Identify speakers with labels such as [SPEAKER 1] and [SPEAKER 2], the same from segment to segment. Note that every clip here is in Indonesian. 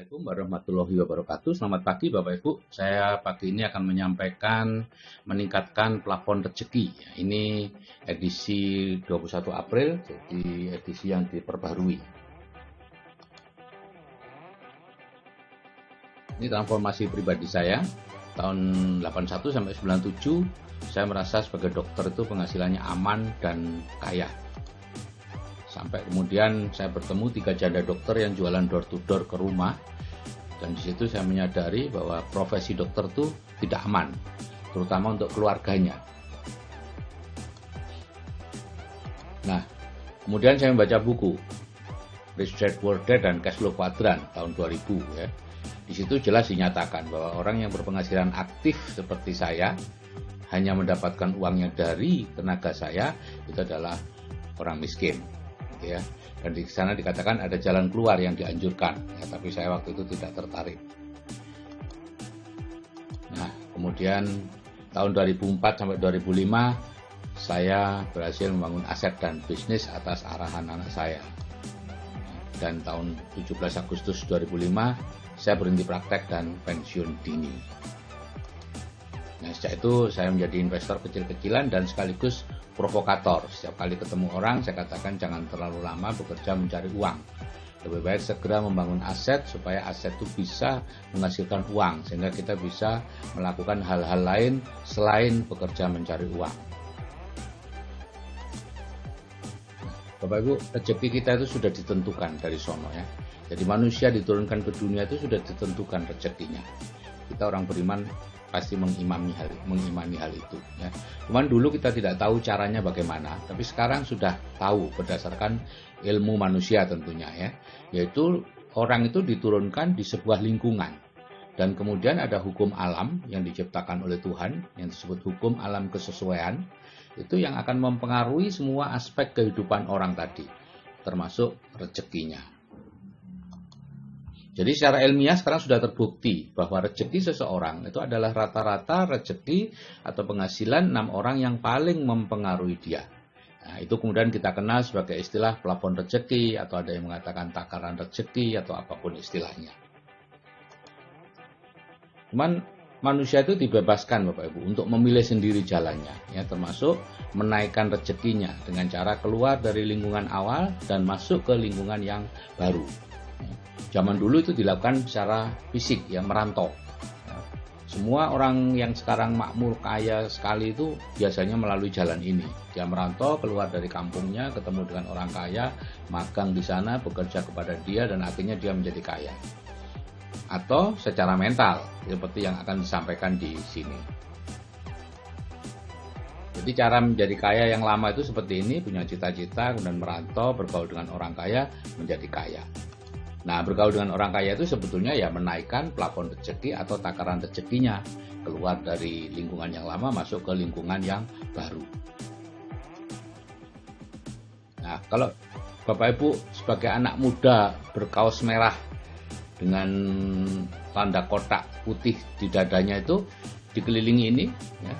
[SPEAKER 1] Assalamualaikum warahmatullahi wabarakatuh. Selamat pagi Bapak Ibu. Saya pagi ini akan menyampaikan meningkatkan plafon rezeki. Ini edisi 21 April, jadi edisi yang diperbarui. Ini transformasi pribadi saya. Tahun 81 sampai 97, saya merasa sebagai dokter itu penghasilannya aman dan kaya. Sampai kemudian saya bertemu 3 janda dokter yang jualan door to door ke rumah, dan di situ saya menyadari bahwa profesi dokter itu tidak aman, terutama untuk keluarganya. Nah, kemudian saya membaca buku Rich Dad Poor Dad dan Cash Flow Quadrant tahun 2000 ya. Di situ jelas dinyatakan bahwa orang yang berpenghasilan aktif seperti saya hanya mendapatkan uangnya dari tenaga saya itu adalah orang miskin. Ya, dan di sana dikatakan ada jalan keluar yang dianjurkan, ya, tapi saya waktu itu tidak tertarik. Nah, kemudian tahun 2004 sampai 2005 saya berhasil membangun aset dan bisnis atas arahan anak saya. Dan tahun 17 Agustus 2005 saya berhenti praktek dan pensiun dini. Nah, sejak itu saya menjadi investor kecil-kecilan dan sekaligus provokator. Setiap kali ketemu orang, saya katakan jangan terlalu lama bekerja mencari uang. Lebih baik segera membangun aset supaya aset itu bisa menghasilkan uang, sehingga kita bisa melakukan hal-hal lain selain bekerja mencari uang. Bapak Ibu, rezeki kita itu sudah ditentukan dari sono ya. Jadi manusia diturunkan ke dunia itu sudah ditentukan rezekinya. Kita orang beriman pasti mengimani hal itu ya. Cuman dulu kita tidak tahu caranya bagaimana, tapi sekarang sudah tahu berdasarkan ilmu manusia tentunya ya. Yaitu orang itu diturunkan di sebuah lingkungan, dan kemudian ada hukum alam yang diciptakan oleh Tuhan yang disebut hukum alam kesesuaian, itu yang akan mempengaruhi semua aspek kehidupan orang tadi, termasuk rezekinya. Jadi secara ilmiah sekarang sudah terbukti bahwa rezeki seseorang itu adalah rata-rata rezeki atau penghasilan 6 orang yang paling mempengaruhi dia. Nah, itu kemudian kita kenal sebagai istilah plafon rezeki, atau ada yang mengatakan takaran rezeki, atau apapun istilahnya. Cuman manusia itu dibebaskan Bapak Ibu untuk memilih sendiri jalannya, ya, termasuk menaikkan rezekinya dengan cara keluar dari lingkungan awal dan masuk ke lingkungan yang baru. Zaman dulu itu dilakukan secara fisik, ya, merantau. Semua orang yang sekarang makmur kaya sekali itu biasanya melalui jalan ini. Dia merantau keluar dari kampungnya, ketemu dengan orang kaya, magang di sana, bekerja kepada dia, dan akhirnya dia menjadi kaya. Atau secara mental, seperti yang akan disampaikan di sini. Jadi cara menjadi kaya yang lama itu seperti ini, punya cita-cita, kemudian merantau, bergaul dengan orang kaya, menjadi kaya. Nah, bergaul dengan orang kaya itu sebetulnya ya menaikkan plafon rezeki atau takaran rezekinya, keluar dari lingkungan yang lama masuk ke lingkungan yang baru. Nah, kalau Bapak Ibu sebagai anak muda berkaos merah dengan tanda kotak putih di dadanya itu dikelilingi ini, ya,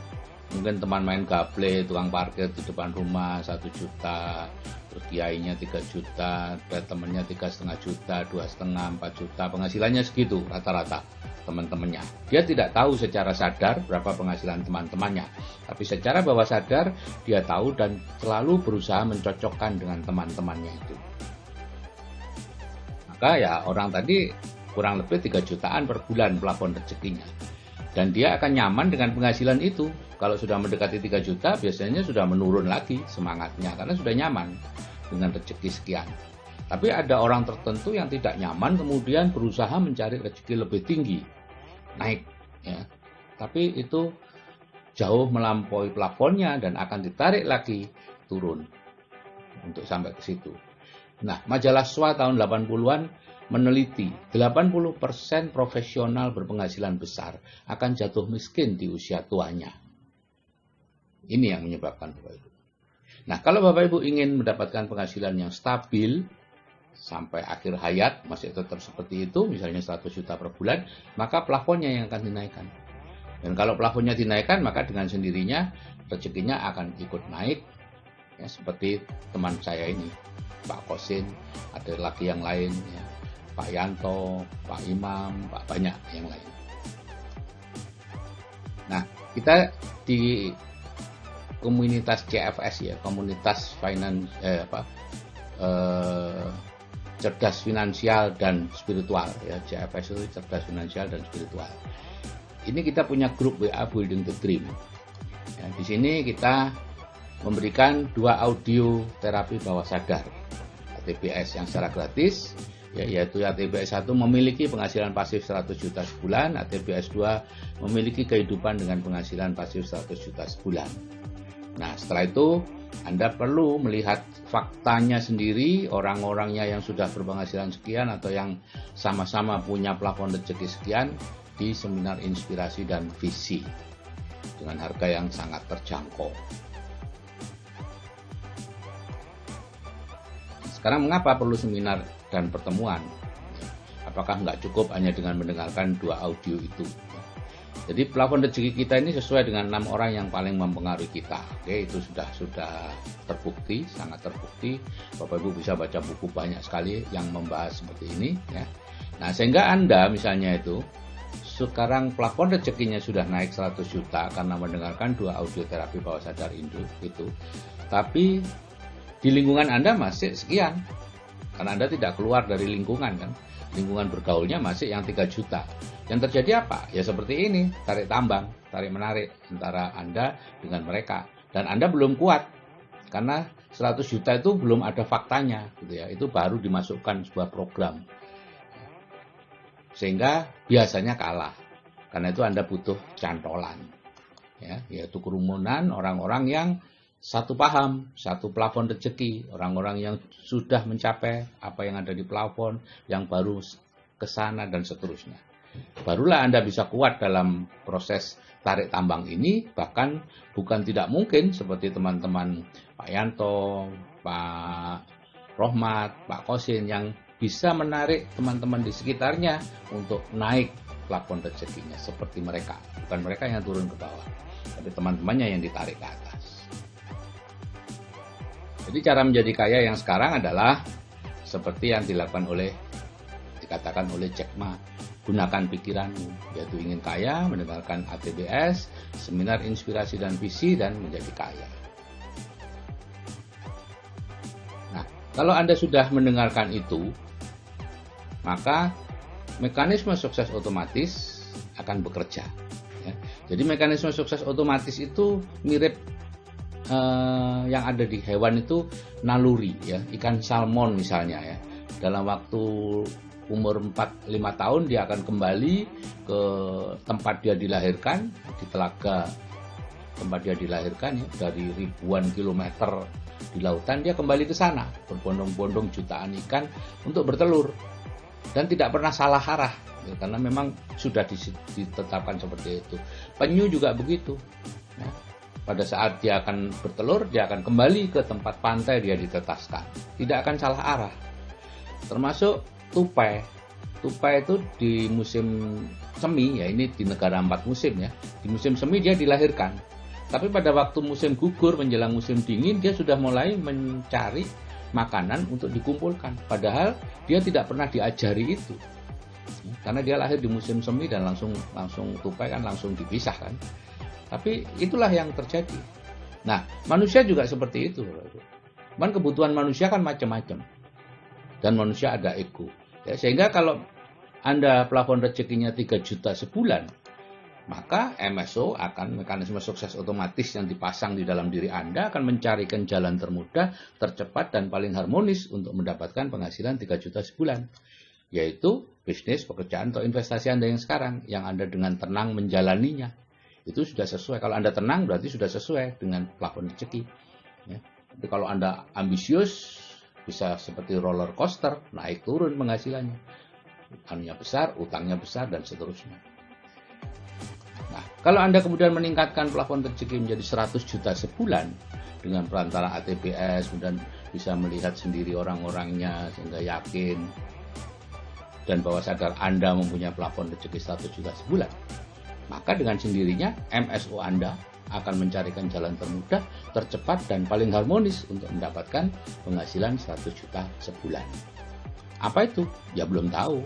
[SPEAKER 1] mungkin teman main gaple, tukang parkir di depan rumah 1 juta, terus kiainya 3 juta, dan temennya 3,5 juta, 2,5, 4 juta, penghasilannya segitu rata-rata teman-temannya. Dia tidak tahu secara sadar berapa penghasilan teman-temannya, tapi secara bawah sadar dia tahu dan selalu berusaha mencocokkan dengan teman-temannya itu. Maka ya orang tadi kurang lebih 3 jutaan per bulan plafon rezekinya. Dan dia akan nyaman dengan penghasilan itu. Kalau sudah mendekati 3 juta, biasanya sudah menurun lagi semangatnya, karena sudah nyaman dengan rezeki sekian. Tapi ada orang tertentu yang tidak nyaman, kemudian berusaha mencari rezeki lebih tinggi, naik. Ya. Tapi itu jauh melampaui plafonnya dan akan ditarik lagi turun untuk sampai ke situ. Nah, majalah SWA tahun 80-an meneliti 80% profesional berpenghasilan besar akan jatuh miskin di usia tuanya. Ini yang menyebabkan Bapak Ibu. Nah, kalau Bapak Ibu ingin mendapatkan penghasilan yang stabil sampai akhir hayat, masih tetap seperti itu, misalnya 100 juta per bulan, maka plafonnya yang akan dinaikkan. Dan kalau plafonnya dinaikkan, maka dengan sendirinya rezekinya akan ikut naik, ya, seperti teman saya ini, Pak Kosin, ada lagi yang lain, ya. Pak Yanto, Pak Imam, Pak banyak yang lain. Nah, kita di komunitas CFS ya, komunitas cerdas finansial dan spiritual ya, CFS itu cerdas finansial dan spiritual. Ini kita punya grup WA Building the Dream. Ya, di sini kita memberikan 2 audio terapi bawah sadar ATBS yang secara gratis, ya, yaitu ATBS 1 memiliki penghasilan pasif 100 juta sebulan, ATBS 2 memiliki kehidupan dengan penghasilan pasif 100 juta sebulan. Nah, setelah itu Anda perlu melihat faktanya sendiri, orang-orangnya yang sudah berpenghasilan sekian atau yang sama-sama punya plafon rezeki sekian di seminar inspirasi dan visi dengan harga yang sangat terjangkau. Sekarang mengapa perlu seminar dan pertemuan? Apakah nggak cukup hanya dengan mendengarkan 2 audio itu? Jadi plafon rezeki kita ini sesuai dengan 6 orang yang paling mempengaruhi kita. Oke, itu sudah terbukti, sangat terbukti. Bapak Ibu bisa baca buku banyak sekali yang membahas seperti ini. Ya. Nah, sehingga Anda misalnya itu, sekarang plafon rezekinya sudah naik 100 juta karena mendengarkan 2 audio terapi bawah sadar itu. Tapi di lingkungan Anda masih sekian. Karena Anda tidak keluar dari lingkungan kan. Lingkungan bergaulnya masih yang 3 juta. Yang terjadi apa? Ya seperti ini, tarik tambang, tarik menarik antara Anda dengan mereka. Dan Anda belum kuat, karena 100 juta itu belum ada faktanya, gitu ya. Itu baru dimasukkan sebuah program. Sehingga biasanya kalah. Karena itu Anda butuh cantolan. Ya, yaitu kerumunan orang-orang yang satu paham, satu plafon rezeki, orang-orang yang sudah mencapai apa yang ada di plafon, yang baru ke sana dan seterusnya. Barulah Anda bisa kuat dalam proses tarik tambang ini, bahkan bukan tidak mungkin seperti teman-teman Pak Yanto, Pak Rohmat, Pak Kosin yang bisa menarik teman-teman di sekitarnya untuk naik plafon rezekinya seperti mereka. Bukan mereka yang turun ke bawah, tapi teman-temannya yang ditarik ke atas. Jadi cara menjadi kaya yang sekarang adalah seperti yang dikatakan oleh Jack Ma. Gunakan pikiranmu, yaitu ingin kaya, mendengarkan ATBS, seminar inspirasi dan visi, dan menjadi kaya. Nah, kalau Anda sudah mendengarkan itu, maka mekanisme sukses otomatis akan bekerja. Ya. Jadi mekanisme sukses otomatis itu mirip yang ada di hewan itu naluri, ya, ikan salmon misalnya, ya. Dalam waktu umur 4-5 tahun dia akan kembali ke tempat dia dilahirkan, di telaga tempat dia dilahirkan, ya, dari ribuan kilometer di lautan dia kembali ke sana, berbondong-bondong jutaan ikan untuk bertelur dan tidak pernah salah arah, ya, karena memang sudah ditetapkan seperti itu. Penyu juga begitu, ya. Pada saat dia akan bertelur, dia akan kembali ke tempat pantai dia ditetaskan, tidak akan salah arah. Termasuk tupai. Tupai itu di musim semi, ya, ini di negara 4 musim, ya. Di musim semi dia dilahirkan. Tapi pada waktu musim gugur menjelang musim dingin dia sudah mulai mencari makanan untuk dikumpulkan. Padahal dia tidak pernah diajari itu. Karena dia lahir di musim semi dan langsung tupai kan langsung dipisahkan. Tapi itulah yang terjadi. Nah, manusia juga seperti itu. Cuman kebutuhan manusia kan macam-macam. Dan manusia ada ego. Ya, sehingga kalau Anda plafon rezekinya 3 juta sebulan, maka MSO akan mekanisme sukses otomatis yang dipasang di dalam diri Anda akan mencarikan jalan termudah, tercepat, dan paling harmonis untuk mendapatkan penghasilan 3 juta sebulan. Yaitu bisnis, pekerjaan, atau investasi Anda yang sekarang, yang Anda dengan tenang menjalaninya. Itu sudah sesuai. Kalau Anda tenang berarti sudah sesuai dengan plafon rezeki. Ya. Tapi kalau Anda ambisius, bisa seperti roller coaster, naik turun penghasilannya. Anunya besar, utangnya besar, dan seterusnya. Nah, kalau Anda kemudian meningkatkan plafon rezeki menjadi 100 juta sebulan dengan perantara ATBS, kemudian bisa melihat sendiri orang-orangnya sehingga yakin dan bahwa sadar Anda mempunyai plafon rezeki 100 juta sebulan, maka dengan sendirinya MSO Anda akan mencarikan jalan termudah, tercepat, dan paling harmonis untuk mendapatkan penghasilan 100 juta sebulan. Apa itu? Ya belum tahu.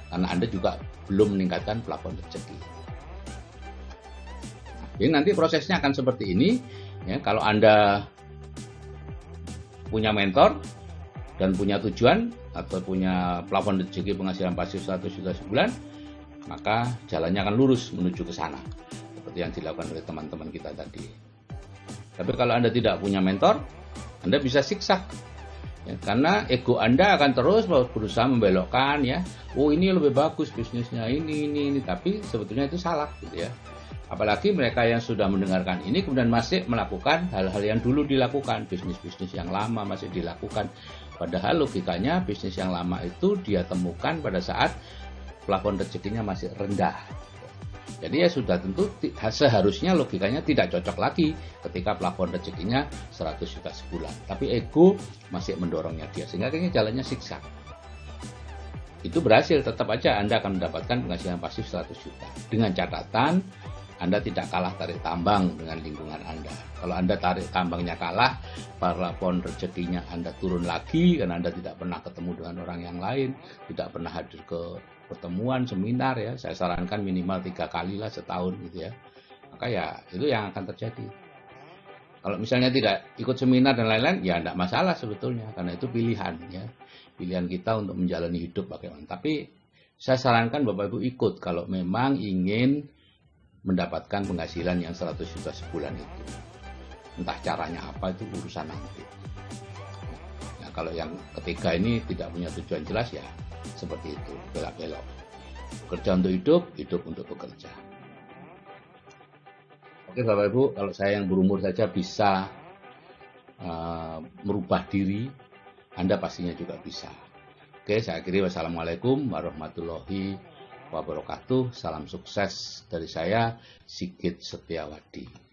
[SPEAKER 1] Karena Anda juga belum meningkatkan plafon rezeki. Jadi nanti prosesnya akan seperti ini. Ya, kalau Anda punya mentor dan punya tujuan atau punya plafon rezeki penghasilan pasif 100 juta sebulan, maka jalannya akan lurus menuju ke sana. Seperti yang dilakukan oleh teman-teman kita tadi. Tapi kalau Anda tidak punya mentor, Anda bisa siksa. Ya, karena ego Anda akan terus berusaha membelokkan, ya. Oh, ini lebih bagus bisnisnya, ini. Tapi sebetulnya itu salah, gitu ya. Apalagi mereka yang sudah mendengarkan ini kemudian masih melakukan hal-hal yang dulu dilakukan, bisnis-bisnis yang lama masih dilakukan. Padahal logikanya bisnis yang lama itu dia temukan pada saat plafon rezekinya masih rendah. Jadi ya sudah tentu seharusnya logikanya tidak cocok lagi ketika plafon rezekinya 100 juta sebulan. Tapi ego masih mendorongnya dia sehingga kayaknya jalannya siksa. Itu berhasil, tetap aja Anda akan mendapatkan penghasilan pasif 100 juta. Dengan catatan Anda tidak kalah tarik tambang dengan lingkungan Anda. Kalau Anda tarik tambangnya kalah, plafon rezekinya Anda turun lagi karena Anda tidak pernah ketemu dengan orang yang lain, tidak pernah hadir ke pertemuan, seminar, ya. Saya sarankan minimal 3 kali lah setahun, gitu ya. Maka ya itu yang akan terjadi. Kalau misalnya tidak ikut seminar dan lain-lain, ya tidak masalah sebetulnya, karena itu pilihan, ya. Pilihan kita untuk menjalani hidup bagaimana. Tapi saya sarankan Bapak Ibu ikut kalau memang ingin mendapatkan penghasilan yang 100 juta sebulan itu. Entah caranya apa itu urusan nanti. Nah, kalau yang ketiga ini tidak punya tujuan jelas, ya seperti itu, belok-belok. Bekerja untuk hidup, hidup untuk bekerja. Oke Bapak Ibu, kalau saya yang berumur saja bisa merubah diri, Anda pastinya juga bisa. Oke, saya akhiri. Wassalamualaikum warahmatullahi wabarakatuh. Salam sukses dari saya, Sigit Setiawadi.